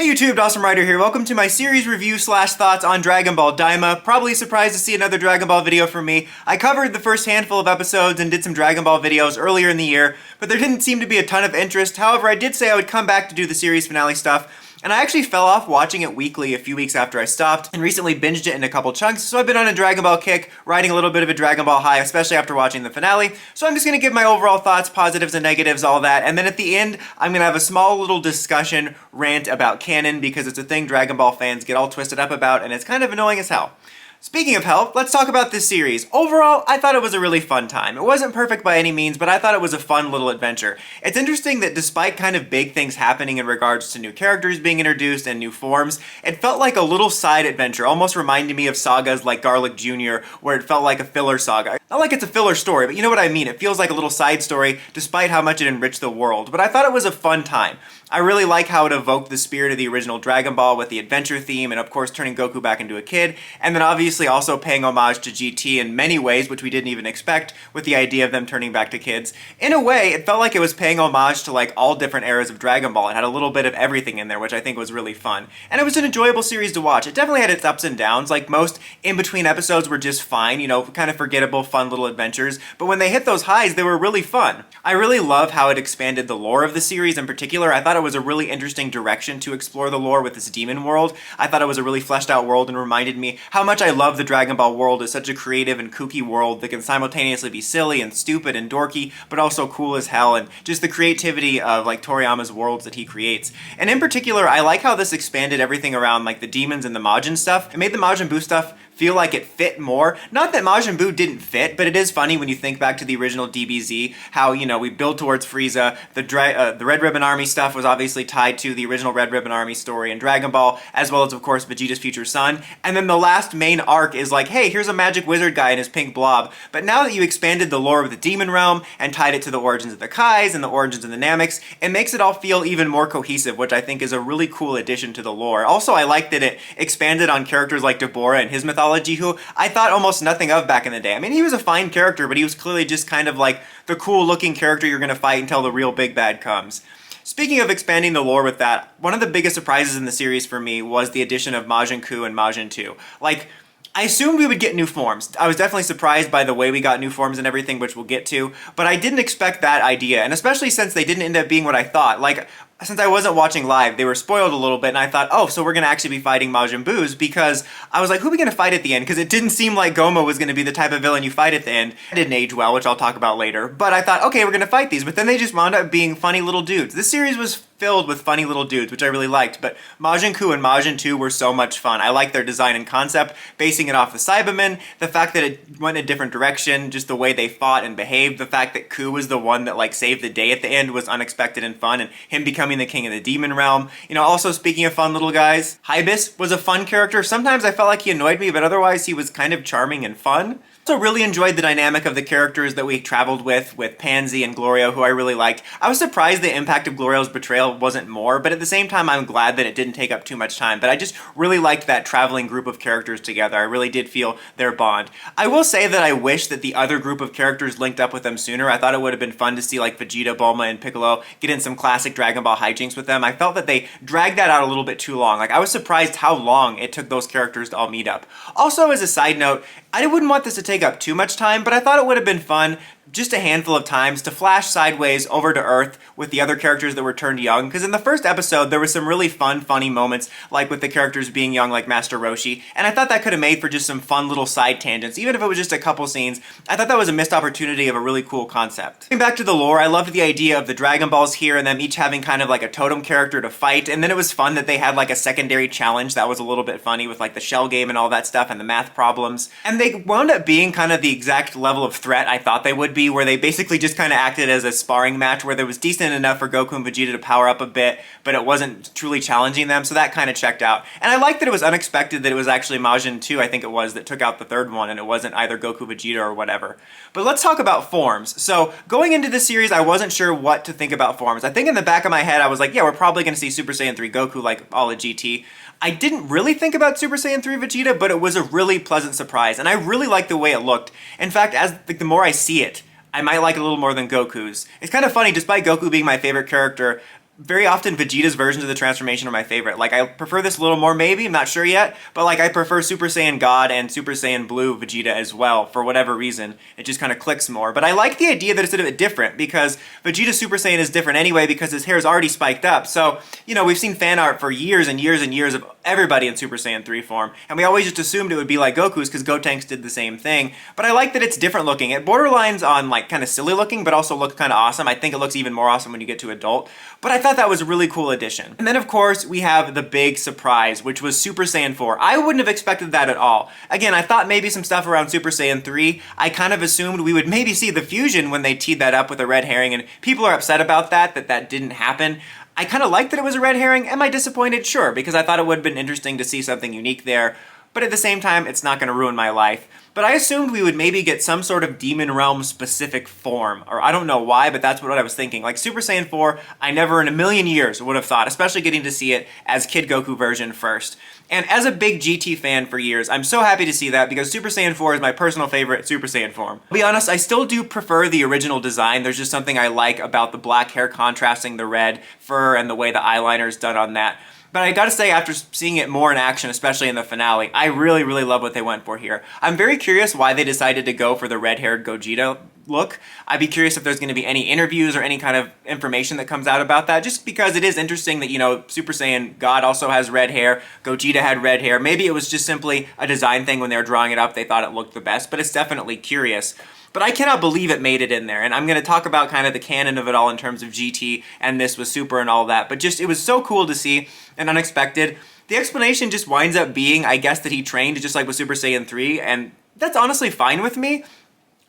Hey YouTube, Awesome Rider here. Welcome to my series review slash thoughts on Dragon Ball Daima. Probably surprised to see another Dragon Ball video from me. I covered the first handful of episodes and did some Dragon Ball videos earlier in the year, but there didn't seem to be a ton of interest. However, I did say I would come back to do the series finale stuff, and I actually fell off watching it weekly a few weeks after I stopped, and recently binged it in a couple chunks, so I've been on a Dragon Ball kick, riding a little bit of a Dragon Ball high, especially after watching the finale. So I'm just going to give my overall thoughts, positives and negatives, all that, and then at the end, I'm going to have a small little discussion rant about Canon, because it's a thing Dragon Ball fans get all twisted up about, and it's kind of annoying as hell. Speaking of hell, let's talk about this series. Overall, I thought it was a really fun time. It wasn't perfect by any means, but I thought it was a fun little adventure. It's interesting that despite kind of big things happening in regards to new characters being introduced and new forms, it felt like a little side adventure, almost reminded me of sagas like Garlic Jr., where it felt like a filler saga. Not like it's a filler story, but you know what I mean. It feels like a little side story, despite how much it enriched the world. But I thought it was a fun time. I really like how it evoked the spirit of the original Dragon Ball with the adventure theme and of course turning Goku back into a kid, and then obviously also paying homage to GT in many ways, which we didn't even expect, with the idea of them turning back to kids. In a way, it felt like it was paying homage to like all different eras of Dragon Ball. It had a little bit of everything in there, which I think was really fun. And it was an enjoyable series to watch. It definitely had its ups and downs, like most in-between episodes were just fine, you know, kind of forgettable, fun little adventures, but when they hit those highs, they were really fun. I really love how it expanded the lore of the series in particular. I thought it was a really interesting direction to explore the lore with this demon world. I thought it was a really fleshed out world and reminded me how much I love the Dragon Ball world as such a creative and kooky world that can simultaneously be silly and stupid and dorky, but also cool as hell, and just the creativity of like Toriyama's worlds that he creates. And in particular, I like how this expanded everything around like the demons and the Majin stuff. It made the Majin Buu stuff feel like it fit more. Not that Majin Buu didn't fit, but it is funny when you think back to the original DBZ, how, you know, we build towards Frieza. The Red Ribbon Army stuff was obviously tied to the original Red Ribbon Army story in Dragon Ball, as well as, of course, Vegeta's future son. And then the last main arc is like, hey, here's a magic wizard guy and his pink blob. But now that you expanded the lore of the Demon Realm and tied it to the origins of the Kais and the origins of the Nameks, it makes it all feel even more cohesive, which I think is a really cool addition to the lore. Also, I like that it expanded on characters like Deborah and his mythology, who I thought almost nothing of back in the day. I mean, he was a fine character, but he was clearly just kind of like the cool looking character you're gonna fight until the real big bad comes. Speaking of expanding the lore with that, one of the biggest surprises in the series for me was the addition of Majin Ku and Majin 2. Like, I assumed we would get new forms. I was definitely surprised by the way we got new forms and everything, which we'll get to, but I didn't expect that idea, and especially since they didn't end up being what I thought. Like, since I wasn't watching live, they were spoiled a little bit, and I thought, oh, so we're going to actually be fighting Majin Buus, because I was like, who are we going to fight at the end? Because it didn't seem like Goma was going to be the type of villain you fight at the end. It didn't age well, which I'll talk about later, but I thought, okay, we're going to fight these, but then they just wound up being funny little dudes. This series was filled with funny little dudes, which I really liked, but Majin Ku and Majin 2 were so much fun. I liked their design and concept, basing it off the Cybermen, the fact that it went in a different direction, just the way they fought and behaved, the fact that Ku was the one that like saved the day at the end was unexpected and fun, and him becoming the king of the demon realm. You know, also speaking of fun little guys, Hybis was a fun character. Sometimes I felt like he annoyed me, but otherwise he was kind of charming and fun. Also really enjoyed the dynamic of the characters that we traveled with Pansy and Glorio, who I really liked. I was surprised the impact of Glorio's betrayal wasn't more, but at the same time I'm glad that it didn't take up too much time. But I just really liked that traveling group of characters together. I really did feel their bond. I will say that I wish that the other group of characters linked up with them sooner. I thought it would have been fun to see like Vegeta, Bulma, and Piccolo get in some classic Dragon Ball hijinks with them. I felt that they dragged that out a little bit too long. Like, I was surprised how long it took those characters to all meet up. Also, as a side note, I wouldn't want this to take up too much time, but I thought it would have been fun just a handful of times to flash sideways over to Earth with the other characters that were turned young, because in the first episode there was some really fun, funny moments, like with the characters being young like Master Roshi, and I thought that could have made for just some fun little side tangents, even if it was just a couple scenes. I thought that was a missed opportunity of a really cool concept. Getting back to the lore, I loved the idea of the Dragon Balls here and them each having kind of like a totem character to fight, and then it was fun that they had like a secondary challenge that was a little bit funny with like the shell game and all that stuff and the math problems, and they wound up being kind of the exact level of threat I thought they would be, where they basically just kind of acted as a sparring match where there was decent enough for Goku and Vegeta to power up a bit, but it wasn't truly challenging them, so that kind of checked out. And I liked that it was unexpected that it was actually Majin 2, I think it was, that took out the third one, and it wasn't either Goku, Vegeta, or whatever. But let's talk about forms. So, going into this series, I wasn't sure what to think about forms. I think in the back of my head, I was like, yeah, we're probably going to see Super Saiyan 3 Goku like all of GT. I didn't really think about Super Saiyan 3 Vegeta, but it was a really pleasant surprise, and I really liked the way it looked. In fact, as the more I see it, I might like it a little more than Goku's. It's kind of funny, despite Goku being my favorite character, very often Vegeta's versions of the transformation are my favorite. Like, I prefer this a little more maybe, I'm not sure yet, but like I prefer Super Saiyan God and Super Saiyan Blue Vegeta as well, for whatever reason. It just kind of clicks more. But I like the idea that it's a bit different, because Vegeta Super Saiyan is different anyway because his hair is already spiked up. So, you know, we've seen fan art for years and years and years of everybody in Super Saiyan 3 form, and we always just assumed it would be like Goku's because Gotenks did the same thing. But I like that it's different looking. It borderlines on like kind of silly looking, but also looks kind of awesome. I think it looks even more awesome when you get to adult. But I thought that was a really cool addition. And then of course we have the big surprise, which was Super Saiyan 4. I wouldn't have expected that at all. Again, I thought maybe some stuff around Super Saiyan 3. I kind of assumed we would maybe see the fusion when they teed that up with a red herring, and people are upset about that didn't happen. I kind of liked that it was a red herring. Am I disappointed? Sure, because I thought it would have been interesting to see something unique there. But at the same time, it's not going to ruin my life. But I assumed we would maybe get some sort of Demon Realm specific form, or I don't know why, but that's what I was thinking. Like Super Saiyan 4, I never in a million years would have thought, especially getting to see it as Kid Goku version first. And as a big GT fan for years, I'm so happy to see that because Super Saiyan 4 is my personal favorite Super Saiyan form. To be honest, I still do prefer the original design. There's just something I like about the black hair contrasting the red fur and the way the eyeliner is done on that. But I gotta say, after seeing it more in action, especially in the finale, I really, really love what they went for here. I'm very curious why they decided to go for the red-haired Gogeta look. I'd be curious if there's going to be any interviews or any kind of information that comes out about that, just because it is interesting that, you know, Super Saiyan God also has red hair, Gogeta had red hair. Maybe it was just simply a design thing when they were drawing it up, they thought it looked the best, but it's definitely curious. But I cannot believe it made it in there, and I'm going to talk about kind of the canon of it all in terms of GT and this with Super and all that, but just, it was so cool to see and unexpected. The explanation just winds up being, I guess, that he trained just like with Super Saiyan 3, and that's honestly fine with me.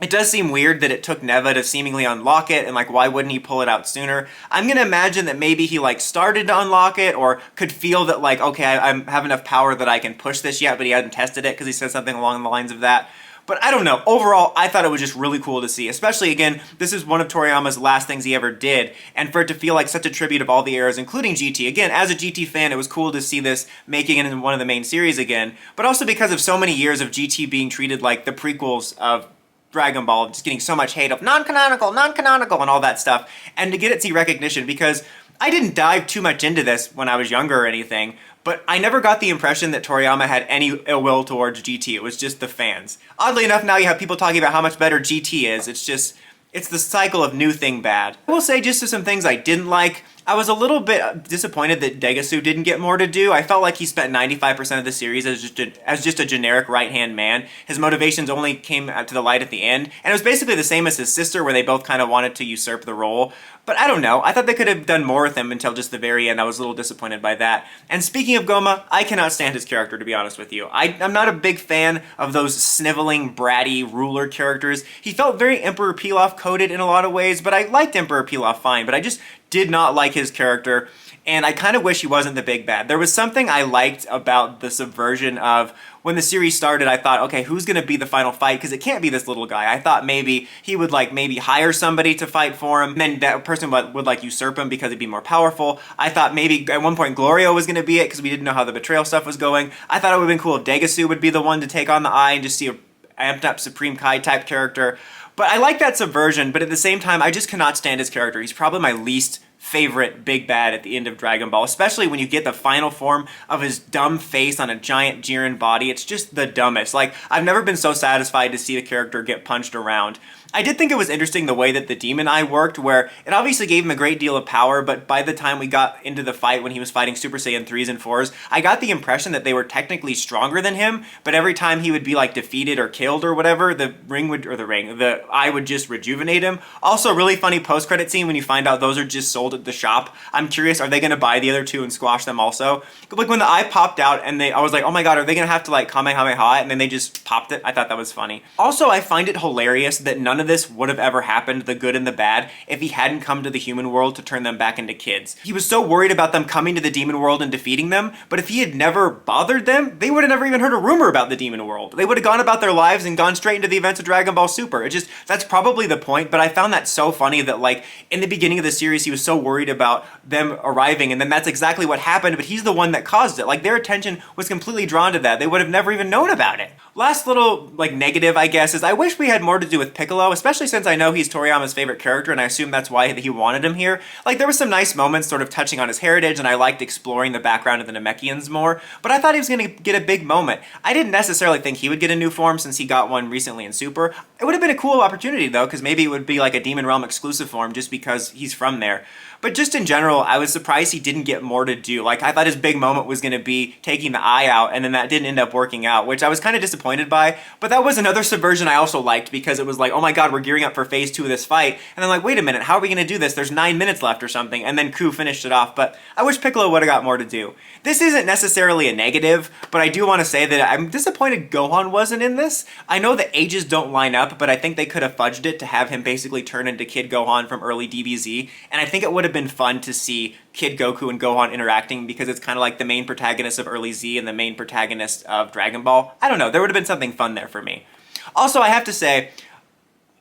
It does seem weird that it took Neva to seemingly unlock it, and like, why wouldn't he pull it out sooner? I'm gonna imagine that maybe he like started to unlock it, or could feel that like, okay, I have enough power that I can push this yet, but he hadn't tested it because he said something along the lines of that. But I don't know, overall, I thought it was just really cool to see, especially, again, this is one of Toriyama's last things he ever did, and for it to feel like such a tribute of all the eras, including GT. Again, as a GT fan, it was cool to see this making it in one of the main series again, but also because of so many years of GT being treated like the prequels of Dragon Ball, just getting so much hate of non-canonical, non-canonical, and all that stuff, and to get it see recognition, because I didn't dive too much into this when I was younger or anything, but I never got the impression that Toriyama had any ill will towards GT. It was just the fans. Oddly enough, now you have people talking about how much better GT is. It's just, it's the cycle of new thing bad. I will say just to some things I didn't like. I was a little bit disappointed that Degasu didn't get more to do. I felt like he spent 95% of the series as just a generic right-hand man. His motivations only came to the light at the end, and it was basically the same as his sister, where they both kind of wanted to usurp the role. But I don't know, I thought they could have done more with him until just the very end. I was a little disappointed by that. And speaking of Goma, I cannot stand his character, to be honest with you. I'm not a big fan of those sniveling, bratty ruler characters. He felt very Emperor Pilaf coded in a lot of ways, but I liked Emperor Pilaf fine, but I just did not like his character, and I kind of wish he wasn't the big bad. There was something I liked about the subversion of, when the series started, I thought, okay, who's going to be the final fight? Because it can't be this little guy. I thought maybe he would like maybe hire somebody to fight for him, and then that person would like usurp him because he'd be more powerful. I thought maybe at one point Glorio was going to be it because we didn't know how the betrayal stuff was going. I thought it would have been cool if Degasu would be the one to take on the Eye and just see a amped up Supreme Kai type character. But I like that subversion, but at the same time, I just cannot stand his character. He's probably my least favorite big bad at the end of Dragon Ball, especially when you get the final form of his dumb face on a giant Jiren body. It's just the dumbest. Like, I've never been so satisfied to see the character get punched around. I did think it was interesting the way that the Demon Eye worked, where it obviously gave him a great deal of power, but by the time we got into the fight when he was fighting Super Saiyan 3s and 4s, I got the impression that they were technically stronger than him, but every time he would be like defeated or killed or whatever, the Eye would just rejuvenate him. Also, really funny post-credit scene when you find out those are just sold at the shop. I'm curious, are they going to buy the other two and squash them also? Like when the Eye popped out and I was like, oh my god, are they going to have to like Kamehameha it? And then they just popped it. I thought that was funny. Also, I find it hilarious that none of this would have ever happened, the good and the bad, if he hadn't come to the human world to turn them back into kids. He was so worried about them coming to the demon world and defeating them, but if he had never bothered them, they would have never even heard a rumor about the demon world. They would have gone about their lives and gone straight into the events of Dragon Ball Super. That's probably the point, but I found that so funny that like in the beginning of the series he was so worried about them arriving, and then that's exactly what happened, but he's the one that caused it. Like their attention was completely drawn to that. They would have never even known about it. Last little, like, negative, I guess, is I wish we had more to do with Piccolo, especially since I know he's Toriyama's favorite character, and I assume that's why he wanted him here. Like, there were some nice moments sort of touching on his heritage, and I liked exploring the background of the Namekians more, but I thought he was going to get a big moment. I didn't necessarily think he would get a new form since he got one recently in Super. It would have been a cool opportunity, though, because maybe it would be like a Demon Realm exclusive form just because he's from there. But just in general, I was surprised he didn't get more to do. Like, I thought his big moment was going to be taking the eye out, and then that didn't end up working out, which I was kind of disappointed by. But that was another subversion I also liked, because it was like, oh my god, we're gearing up for phase 2 of this fight. And I'm like, wait a minute, how are we going to do this? There's 9 minutes left or something. And then Ku finished it off, but I wish Piccolo would have got more to do. This isn't necessarily a negative, but I do want to say that I'm disappointed Gohan wasn't in this. I know the ages don't line up, but I think they could have fudged it to have him basically turn into Kid Gohan from early DBZ, and I think it would have been fun to see Kid Goku and Gohan interacting, because it's kind of like the main protagonist of early Z and the main protagonist of Dragon Ball. I don't know, there would have been something fun there for me. Also, I have to say,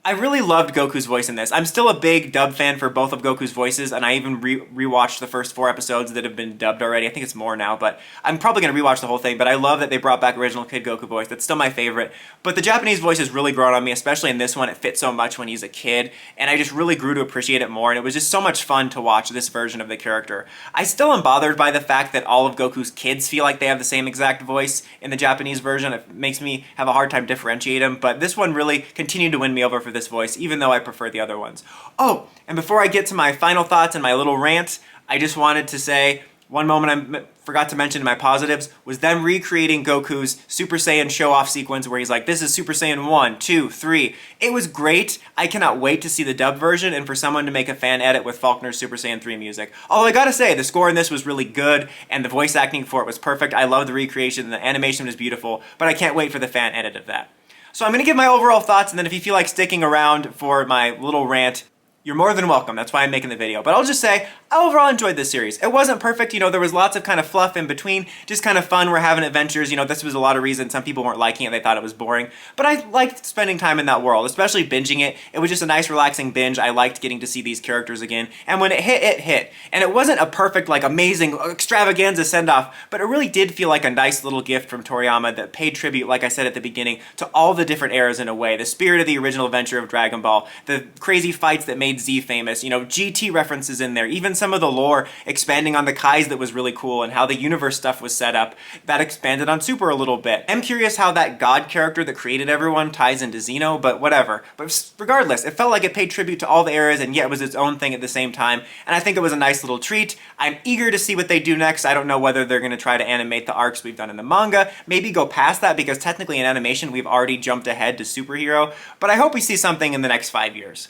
I really loved Goku's voice in this. I'm still a big dub fan for both of Goku's voices, and I even rewatched the first 4 episodes that have been dubbed already. I think it's more now, but I'm probably going to rewatch the whole thing, but I love that they brought back original Kid Goku voice. That's still my favorite. But the Japanese voice has really grown on me, especially in this one. It fits so much when he's a kid, and I just really grew to appreciate it more, and it was just so much fun to watch this version of the character. I still am bothered by the fact that all of Goku's kids feel like they have the same exact voice in the Japanese version. It makes me have a hard time differentiating them, but this one really continued to win me over for this voice, even though I prefer the other ones. Oh, and before I get to my final thoughts and my little rant, I just wanted to say one moment I forgot to mention in my positives was them recreating Goku's Super Saiyan show-off sequence where he's like, this is Super Saiyan 1, 2, 3. It was great. I cannot wait to see the dub version and for someone to make a fan edit with Faulkner's Super Saiyan 3 music. Although I gotta say, the score in this was really good and the voice acting for it was perfect. I love the recreation and the animation was beautiful, but I can't wait for the fan edit of that. So I'm going to give my overall thoughts, and then if you feel like sticking around for my little rant, you're more than welcome. That's why I'm making the video. But I'll just say, I overall enjoyed this series. It wasn't perfect, you know, there was lots of kind of fluff in between, just kind of fun, we're having adventures, you know, this was a lot of reasons some people weren't liking it, they thought it was boring. But I liked spending time in that world, especially binging it. It was just a nice relaxing binge. I liked getting to see these characters again, and when it hit, it hit. And it wasn't a perfect, like, amazing extravaganza send-off, but it really did feel like a nice little gift from Toriyama that paid tribute, like I said at the beginning, to all the different eras in a way. The spirit of the original adventure of Dragon Ball, the crazy fights that made Z famous, you know, GT references in there, even some of the lore expanding on the Kais that was really cool, and how the universe stuff was set up that expanded on Super a little bit. I'm curious how that God character that created everyone ties into Xeno, but whatever. But regardless, it felt like it paid tribute to all the eras, and yet it was its own thing at the same time, and I think it was a nice little treat. I'm eager to see what they do next. I don't know whether they're going to try to animate the arcs we've done in the manga, maybe go past that, because technically in animation we've already jumped ahead to Superhero, but I hope we see something in the next 5 years.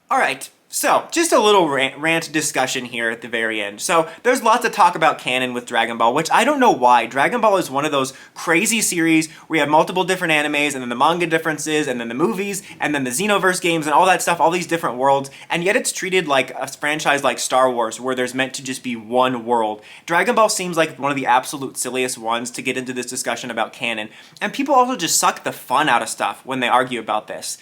Alright. So, just a little rant discussion here at the very end. So, there's lots of talk about canon with Dragon Ball, which I don't know why. Dragon Ball is one of those crazy series where you have multiple different animes, and then the manga differences, and then the movies, and then the Xenoverse games, and all that stuff, all these different worlds, and yet it's treated like a franchise like Star Wars, where there's meant to just be one world. Dragon Ball seems like one of the absolute silliest ones to get into this discussion about canon, and people also just suck the fun out of stuff when they argue about this.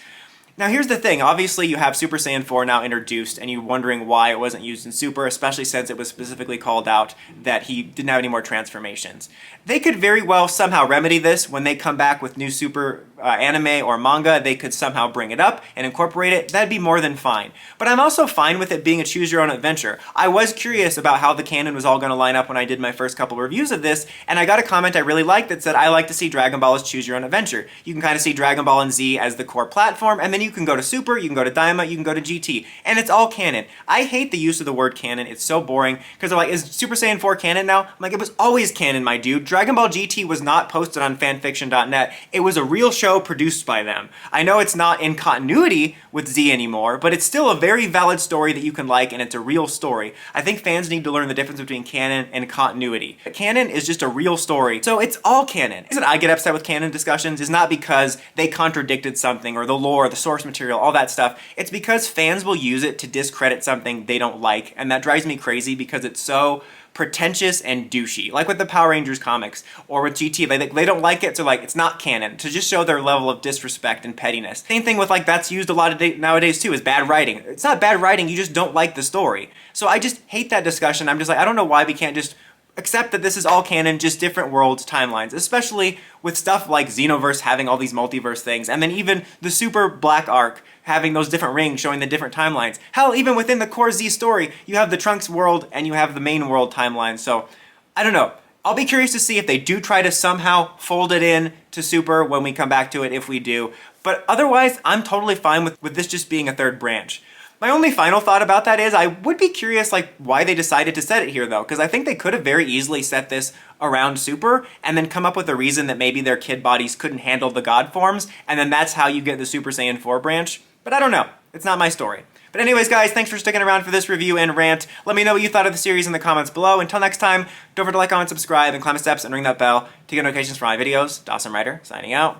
Now here's the thing, obviously you have Super Saiyan 4 now introduced, and you're wondering why it wasn't used in Super, especially since it was specifically called out that he didn't have any more transformations. They could very well somehow remedy this when they come back with new Super anime or manga. They could somehow bring it up and incorporate it. That'd be more than fine. But I'm also fine with it being a choose-your-own adventure. I was curious about how the canon was all going to line up when I did my first couple reviews of this, and I got a comment I really liked that said, I like to see Dragon Ball as choose-your-own adventure. You can kind of see Dragon Ball and Z as the core platform, and then you can go to Super, you can go to Daima, you can go to GT, and it's all canon. I hate the use of the word canon. It's so boring, because they're like, is Super Saiyan 4 canon now? I'm like, it was always canon, my dude. Dragon Ball GT was not posted on fanfiction.net. It was a real show produced by them. I know it's not in continuity with Z anymore, but it's still a very valid story that you can like, and it's a real story. I think fans need to learn the difference between canon and continuity. Canon is just a real story, so it's all canon. The reason I get upset with canon discussions is not because they contradicted something, or the lore, the source material, all that stuff. It's because fans will use it to discredit something they don't like, and that drives me crazy because it's so pretentious and douchey. Like with the Power Rangers comics, or with GT, they don't like it, so like, it's not canon, to just show their level of disrespect and pettiness. Same thing with like, that's used a lot of nowadays too, is bad writing. It's not bad writing, you just don't like the story. So I just hate that discussion. I'm just like, I don't know why we can't just Except that this is all canon, just different worlds, timelines, especially with stuff like Xenoverse having all these multiverse things, and then even the Super Black Arc having those different rings showing the different timelines. Hell, even within the core Z story, you have the Trunks world and you have the main world timeline, so I don't know. I'll be curious to see if they do try to somehow fold it in to Super when we come back to it, if we do. But otherwise, I'm totally fine with this just being a third branch. My only final thought about that is I would be curious like why they decided to set it here though, because I think they could have very easily set this around Super and then come up with a reason that maybe their kid bodies couldn't handle the god forms, and then that's how you get the Super Saiyan 4 branch. But I don't know. It's not my story. But anyways, guys, thanks for sticking around for this review and rant. Let me know what you thought of the series in the comments below. Until next time, don't forget to like, comment, subscribe, and climb the steps and ring that bell to get notifications for my videos. Dawson Ryder, signing out.